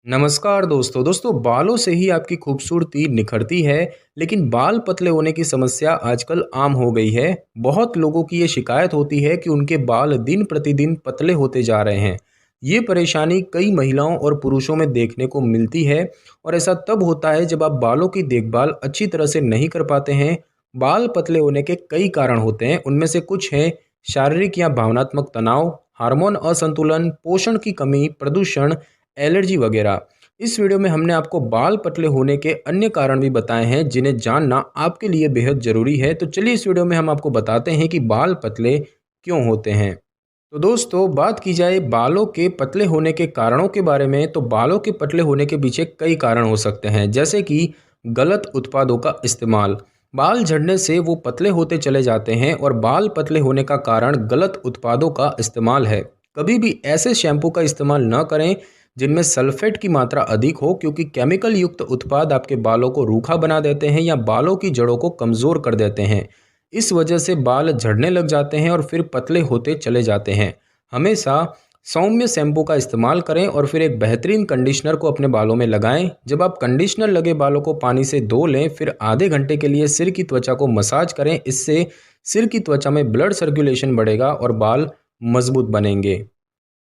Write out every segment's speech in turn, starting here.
नमस्कार दोस्तों बालों से ही आपकी खूबसूरती निखरती है। लेकिन बाल पतले होने की समस्या आजकल आम हो गई है। बहुत लोगों की ये शिकायत होती है कि उनके बाल दिन प्रतिदिन पतले होते जा रहे हैं। ये परेशानी कई महिलाओं और पुरुषों में देखने को मिलती है और ऐसा तब होता है जब आप बालों की देखभाल अच्छी तरह से नहीं कर पाते हैं। बाल पतले होने के कई कारण होते हैं, उनमें से कुछ हैं शारीरिक या भावनात्मक तनाव, हार्मोन असंतुलन, पोषण की कमी, प्रदूषण, एलर्जी वगैरह। इस वीडियो में हमने आपको बाल पतले होने के अन्य कारण भी बताए हैं जिन्हें जानना आपके लिए बेहद ज़रूरी है। तो चलिए इस वीडियो में हम आपको बताते हैं कि बाल पतले क्यों होते हैं। तो दोस्तों बात की जाए बालों के पतले होने के कारणों के बारे में, तो बालों के पतले होने के पीछे कई कारण हो सकते हैं, जैसे कि गलत उत्पादों का इस्तेमाल। बाल झड़ने से वो पतले होते चले जाते हैं और बाल पतले होने का कारण गलत उत्पादों का इस्तेमाल है। कभी भी ऐसे शैम्पू का इस्तेमाल न करें जिनमें सल्फेट की मात्रा अधिक हो, क्योंकि केमिकल युक्त उत्पाद आपके बालों को रूखा बना देते हैं या बालों की जड़ों को कमज़ोर कर देते हैं। इस वजह से बाल झड़ने लग जाते हैं और फिर पतले होते चले जाते हैं। हमेशा सौम्य शैम्पू का इस्तेमाल करें और फिर एक बेहतरीन कंडीशनर को अपने बालों में लगाएं। जब आप कंडीशनर लगे बालों को पानी से धो लें, फिर आधे घंटे के लिए सिर की त्वचा को मसाज करें। इससे सिर की त्वचा में ब्लड सर्कुलेशन बढ़ेगा और बाल मजबूत बनेंगे।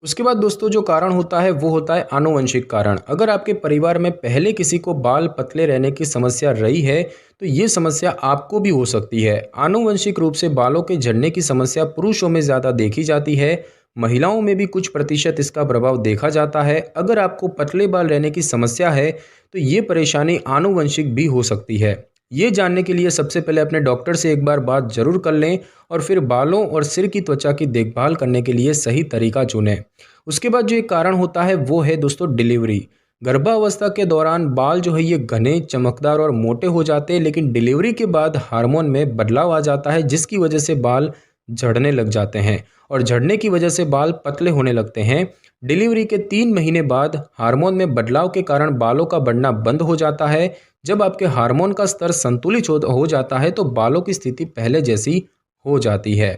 उसके बाद दोस्तों जो कारण होता है वो होता है आनुवंशिक कारण। अगर आपके परिवार में पहले किसी को बाल पतले रहने की समस्या रही है तो ये समस्या आपको भी हो सकती है। आनुवंशिक रूप से बालों के झड़ने की समस्या पुरुषों में ज़्यादा देखी जाती है, महिलाओं में भी कुछ प्रतिशत इसका प्रभाव देखा जाता है। अगर आपको पतले बाल रहने की समस्या है तो ये परेशानी आनुवंशिक भी हो सकती है। ये जानने के लिए सबसे पहले अपने डॉक्टर से एक बार बात जरूर कर लें और फिर बालों और सिर की त्वचा की देखभाल करने के लिए सही तरीका चुनें। उसके बाद जो एक कारण होता है वो है दोस्तों डिलीवरी। गर्भावस्था के दौरान बाल जो है ये घने, चमकदार और मोटे हो जाते हैं, लेकिन डिलीवरी के बाद हार्मोन में बदलाव आ जाता है जिसकी वजह से बाल झड़ने लग जाते हैं और झड़ने की वजह से बाल पतले होने लगते हैं। डिलीवरी के 3 महीने बाद हार्मोन में बदलाव के कारण बालों का बढ़ना बंद हो जाता है। जब आपके हार्मोन का स्तर संतुलित हो जाता है तो बालों की स्थिति पहले जैसी हो जाती है।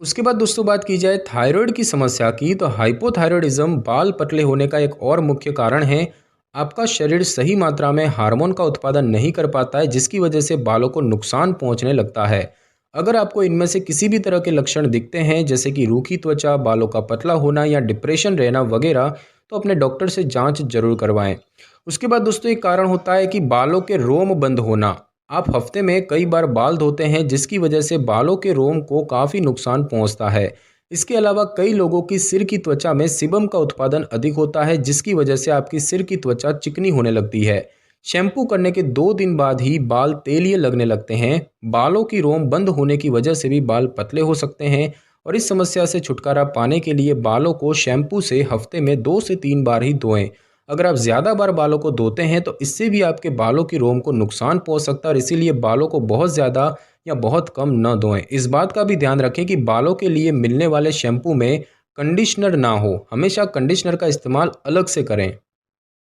उसके बाद दोस्तों बात की जाए थायराइड की समस्या की, तो हाइपोथायराइडिज्म बाल पतले होने का एक और मुख्य कारण है। आपका शरीर सही मात्रा में हार्मोन का उत्पादन नहीं कर पाता है जिसकी वजह से बालों को नुकसान पहुंचने लगता है। अगर आपको इनमें से किसी भी तरह के लक्षण दिखते हैं, जैसे कि रूखी त्वचा, बालों का पतला होना या डिप्रेशन रहना वगैरह, तो अपने डॉक्टर से जांच जरूर करवाएं। उसके बाद दोस्तों एक कारण होता है कि बालों के रोम बंद होना। आप हफ्ते में कई बार बाल धोते हैं जिसकी वजह से बालों के रोम को काफ़ी नुकसान पहुंचता है। इसके अलावा कई लोगों की सिर की त्वचा में सीबम का उत्पादन अधिक होता है जिसकी वजह से आपकी सिर की त्वचा चिकनी होने लगती है। शैम्पू करने के 2 दिन बाद ही बाल तेलिए लगने लगते हैं। बालों की रोम बंद होने की वजह से भी बाल पतले हो सकते हैं और इस समस्या से छुटकारा पाने के लिए बालों को शैम्पू से हफ्ते में 2 से 3 बार ही धोएं। अगर आप ज़्यादा बार बालों को धोते हैं तो इससे भी आपके बालों की रोम को नुकसान पहुंच सकता है और इसीलिए बालों को बहुत ज़्यादा या बहुत कम न धोएं। इस बात का भी ध्यान रखें कि बालों के लिए मिलने वाले शैम्पू में कंडीशनर ना हो। हमेशा कंडीशनर का इस्तेमाल अलग से करें।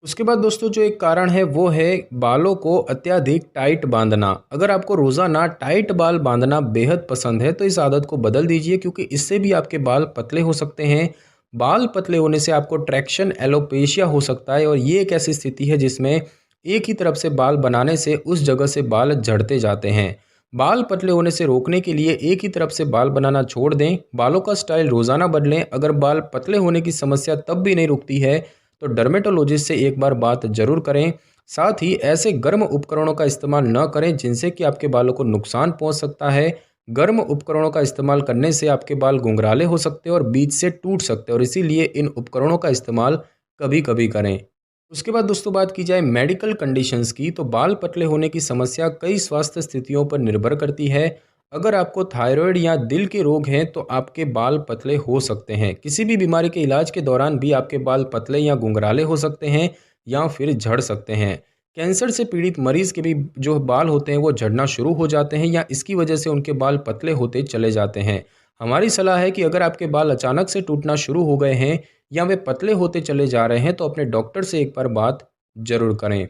उसके बाद दोस्तों जो एक कारण है वो है बालों को अत्यधिक टाइट बांधना। अगर आपको रोज़ाना टाइट बाल बांधना बेहद पसंद है तो इस आदत को बदल दीजिए, क्योंकि इससे भी आपके बाल पतले हो सकते हैं। बाल पतले होने से आपको ट्रैक्शन एलोपेशिया हो सकता है और ये एक ऐसी स्थिति है जिसमें एक ही तरफ से बाल बनाने से उस जगह से बाल झड़ते जाते हैं। बाल पतले होने से रोकने के लिए एक ही तरफ से बाल बनाना छोड़ दें। बालों का स्टाइल रोज़ाना बदलें। अगर बाल पतले होने की समस्या तब भी नहीं रुकती है तो डर्मेटोलॉजिस्ट से एक बार बात जरूर करें। साथ ही ऐसे गर्म उपकरणों का इस्तेमाल न करें जिनसे कि आपके बालों को नुकसान पहुंच सकता है। गर्म उपकरणों का इस्तेमाल करने से आपके बाल घुंघराले हो सकते हैं और बीच से टूट सकते हैं और इसीलिए इन उपकरणों का इस्तेमाल कभी कभी करें। उसके बाद दोस्तों बात की जाए मेडिकल कंडीशंस की, तो बाल पतले होने की समस्या कई स्वास्थ्य स्थितियों पर निर्भर करती है। अगर आपको थायराइड या दिल के रोग हैं तो आपके बाल पतले हो सकते हैं। किसी भी बीमारी के इलाज के दौरान भी आपके बाल पतले या घुंघराले हो सकते हैं या फिर झड़ सकते हैं। कैंसर से पीड़ित मरीज के भी जो बाल होते हैं वो झड़ना शुरू हो जाते हैं या इसकी वजह से उनके बाल पतले होते चले जाते हैं। हमारी सलाह है कि अगर आपके बाल अचानक से टूटना शुरू हो गए हैं या वे पतले होते चले जा रहे हैं तो अपने डॉक्टर से एक बार बात जरूर करें।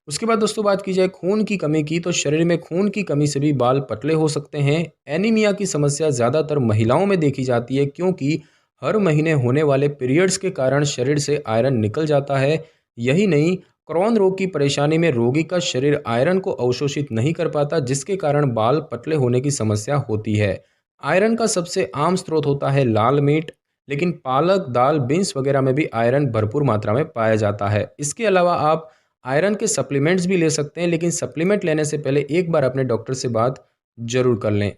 उसके बाद दोस्तों बात की जाए खून की कमी की, तो शरीर में खून की कमी से भी बाल पतले हो सकते हैं। एनीमिया की समस्या ज़्यादातर महिलाओं में देखी जाती है, क्योंकि हर महीने होने वाले पीरियड्स के कारण शरीर से आयरन निकल जाता है यही नहीं, क्रॉन रोग की परेशानी में रोगी का शरीर आयरन को अवशोषित नहीं कर पाता, जिसके कारण बाल पतले होने की समस्या होती है। आयरन का सबसे आम स्रोत होता है लाल मीट, लेकिन पालक, दाल, बीन्स वगैरह में भी आयरन भरपूर मात्रा में पाया जाता है। इसके अलावा आप आयरन के सप्लीमेंट्स भी ले सकते हैं, लेकिन सप्लीमेंट लेने से पहले एक बार अपने डॉक्टर से बात जरूर कर लें।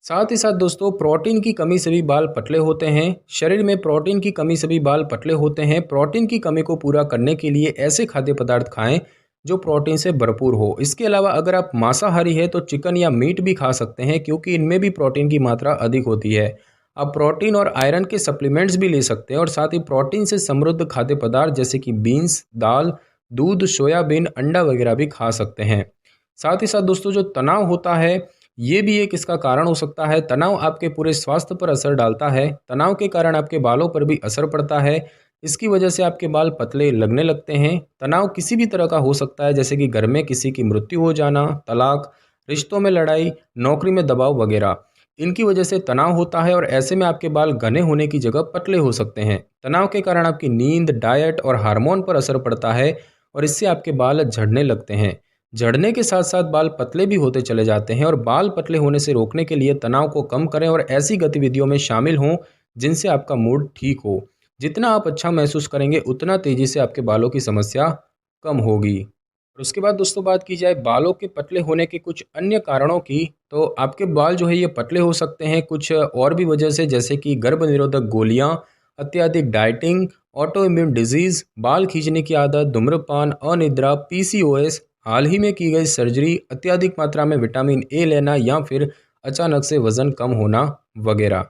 साथ ही साथ दोस्तों, प्रोटीन की कमी से भी बाल पतले होते हैं। शरीर में प्रोटीन की कमी से भी बाल पतले होते हैं। प्रोटीन की कमी को पूरा करने के लिए ऐसे खाद्य पदार्थ खाएं जो प्रोटीन से भरपूर हो। इसके अलावा अगर आप मांसाहारी हैं तो चिकन या मीट भी खा सकते हैं, क्योंकि इनमें भी प्रोटीन की मात्रा अधिक होती है। आप प्रोटीन और आयरन के सप्लीमेंट्स भी ले सकते हैं और साथ ही प्रोटीन से समृद्ध खाद्य पदार्थ जैसे कि बीन्स, दाल, दूध, सोयाबीन, अंडा वगैरह भी खा सकते हैं। साथ ही साथ दोस्तों, जो तनाव होता है ये भी एक इसका कारण हो सकता है। तनाव आपके पूरे स्वास्थ्य पर असर डालता है। तनाव के कारण आपके बालों पर भी असर पड़ता है। इसकी वजह से आपके बाल पतले लगने लगते हैं। तनाव किसी भी तरह का हो सकता है, जैसे कि घर में किसी की मृत्यु हो जाना, तलाक, रिश्तों में लड़ाई, नौकरी में दबाव वगैरह। इनकी वजह से तनाव होता है और ऐसे में आपके बाल घने होने की जगह पतले हो सकते हैं। तनाव के कारण आपकी नींद, डाइट और हार्मोन पर असर पड़ता है और इससे आपके बाल झड़ने लगते हैं। झड़ने के साथ साथ बाल पतले भी होते चले जाते हैं। और बाल पतले होने से रोकने के लिए तनाव को कम करें और ऐसी गतिविधियों में शामिल हों जिनसे आपका मूड ठीक हो। जितना आप अच्छा महसूस करेंगे उतना तेज़ी से आपके बालों की समस्या कम होगी। और उसके बाद दोस्तों, बात की जाए बालों के पतले होने के कुछ अन्य कारणों की, तो आपके बाल जो है ये पतले हो सकते हैं कुछ और भी वजह से, जैसे कि गर्भ निरोधक गोलियां, अत्यधिक डाइटिंग, ऑटो इम्यून डिजीज़, बाल खींचने की आदत, धूम्रपान, अनिद्रा, पीसीओएस, हाल ही में की गई सर्जरी, अत्यधिक मात्रा में विटामिन ए लेना या फिर अचानक से वज़न कम होना वगैरह।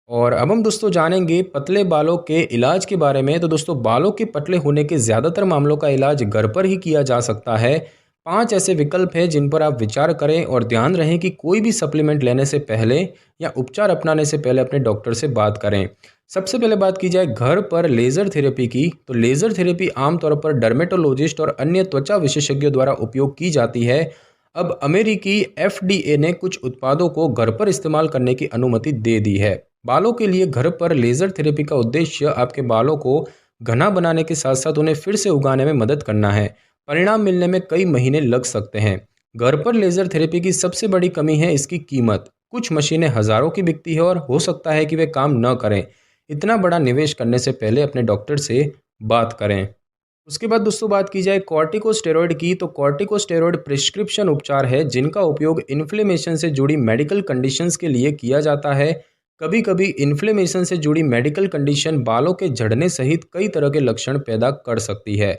और अब हम दोस्तों जानेंगे पतले बालों के इलाज के बारे में। तो दोस्तों, बालों के पतले होने के ज़्यादातर मामलों का इलाज घर पर ही किया जा सकता है। 5 ऐसे विकल्प हैं जिन पर आप विचार करें और ध्यान रहे कि कोई भी सप्लीमेंट लेने से पहले या उपचार अपनाने से पहले अपने डॉक्टर से बात करें। सबसे पहले बात की जाए घर पर लेज़र थेरेपी की, तो लेज़र थेरेपी आमतौर पर डर्मेटोलॉजिस्ट और अन्य त्वचा विशेषज्ञों द्वारा उपयोग की जाती है। अब अमेरिकी एफडीए ने कुछ उत्पादों को घर पर इस्तेमाल करने की अनुमति दे दी है। बालों के लिए घर पर लेज़र थेरेपी का उद्देश्य आपके बालों को घना बनाने के साथ साथ उन्हें फिर से उगाने में मदद करना है। परिणाम मिलने में कई महीने लग सकते हैं। घर पर लेज़र थेरेपी की सबसे बड़ी कमी है इसकी कीमत। कुछ मशीनें हज़ारों की बिकती है और हो सकता है कि वे काम न करें। इतना बड़ा निवेश करने से पहले अपने डॉक्टर से बात करें। उसके बाद दोस्तों, बात की जाए कॉर्टिकोस्टेरॉइड की, तो कॉर्टिकोस्टेरॉइड प्रिस्क्रिप्शन उपचार है जिनका उपयोग इन्फ्लेमेशन से जुड़ी मेडिकल कंडीशंस के लिए किया जाता है। कभी कभी इन्फ्लेमेशन से जुड़ी मेडिकल कंडीशन बालों के झड़ने सहित कई तरह के लक्षण पैदा कर सकती है।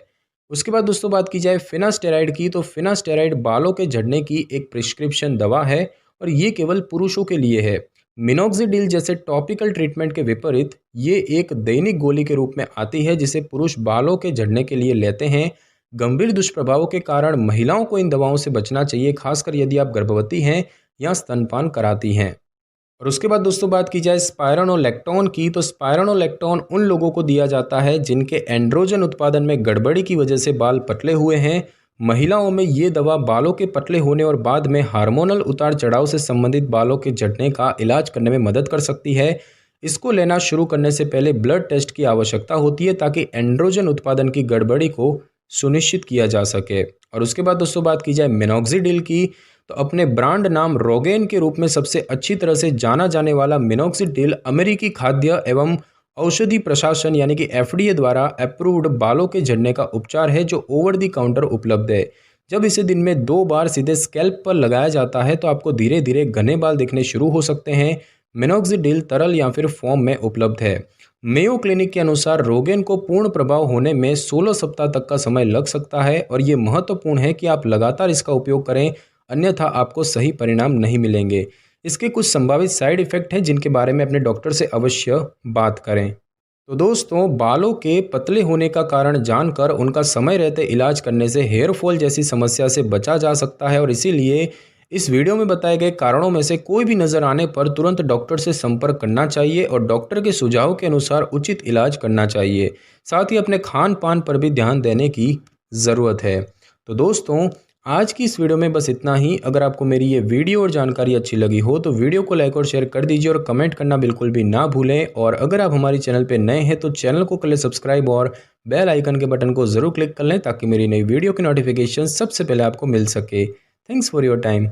उसके बाद दोस्तों, बात की जाए फिनास्टेराइड की, तो फिनास्टेराइड बालों के झड़ने की एक प्रिस्क्रिप्शन दवा है और ये केवल पुरुषों के लिए है। मिनोक्सिडिल जैसे टॉपिकल ट्रीटमेंट के विपरीत ये एक दैनिक गोली के रूप में आती है जिसे पुरुष बालों के झड़ने के लिए लेते हैं। गंभीर दुष्प्रभावों के कारण महिलाओं को इन दवाओं से बचना चाहिए, खासकर यदि आप गर्भवती हैं या स्तनपान कराती हैं। और उसके बाद दोस्तों, बात की जाए स्पायरोनोलैक्टोन की, तो स्पायरोनोलैक्टोन उन लोगों को दिया जाता है जिनके एंड्रोजन उत्पादन में गड़बड़ी की वजह से बाल पतले हुए हैं। महिलाओं में ये दवा बालों के पतले होने और बाद में हार्मोनल उतार चढ़ाव से संबंधित बालों के झड़ने का इलाज करने में मदद कर सकती है। इसको लेना शुरू करने से पहले ब्लड टेस्ट की आवश्यकता होती है ताकि एंड्रोजन उत्पादन की गड़बड़ी को सुनिश्चित किया जा सके। और उसके बाद दोस्तों, बात की जाए मिनोक्सिडिल की, तो अपने ब्रांड नाम रोगेन के रूप में सबसे अच्छी तरह से जाना जाने वाला मिनोक्सिडिल अमेरिकी खाद्य एवं औषधि प्रशासन यानी कि एफडीए द्वारा अप्रूव्ड बालों के झड़ने का उपचार है जो ओवर द काउंटर उपलब्ध है। जब इसे दिन में 2 बार सीधे स्कैल्प पर लगाया जाता है तो आपको धीरे धीरे घने बाल दिखने शुरू हो सकते हैं। मिनोक्सिडिल तरल या फिर फॉर्म में उपलब्ध है। मेयो क्लिनिक के अनुसार रोगेन को पूर्ण प्रभाव होने में 16 सप्ताह तक का समय लग सकता है और ये महत्वपूर्ण है कि आप लगातार इसका उपयोग करें, अन्यथा आपको सही परिणाम नहीं मिलेंगे। इसके कुछ संभावित साइड इफ़ेक्ट हैं जिनके बारे में अपने डॉक्टर से अवश्य बात करें। तो दोस्तों, बालों के पतले होने का कारण जानकर उनका समय रहते इलाज करने से हेयर फॉल जैसी समस्या से बचा जा सकता है और इसीलिए इस वीडियो में बताए गए कारणों में से कोई भी नज़र आने पर तुरंत डॉक्टर से संपर्क करना चाहिए और डॉक्टर के सुझाव के अनुसार उचित इलाज करना चाहिए। साथ ही अपने खान पान पर भी ध्यान देने की ज़रूरत है। तो दोस्तों, आज की इस वीडियो में बस इतना ही। अगर आपको मेरी ये वीडियो और जानकारी अच्छी लगी हो तो वीडियो को लाइक और शेयर कर दीजिए और कमेंट करना बिल्कुल भी ना भूलें। और अगर आप हमारी चैनल पे नए हैं तो चैनल को कर लें सब्सक्राइब और बेल आइकन के बटन को ज़रूर क्लिक कर लें ताकि मेरी नई वीडियो की नोटिफिकेशन सबसे पहले आपको मिल सके। Thanks for your time.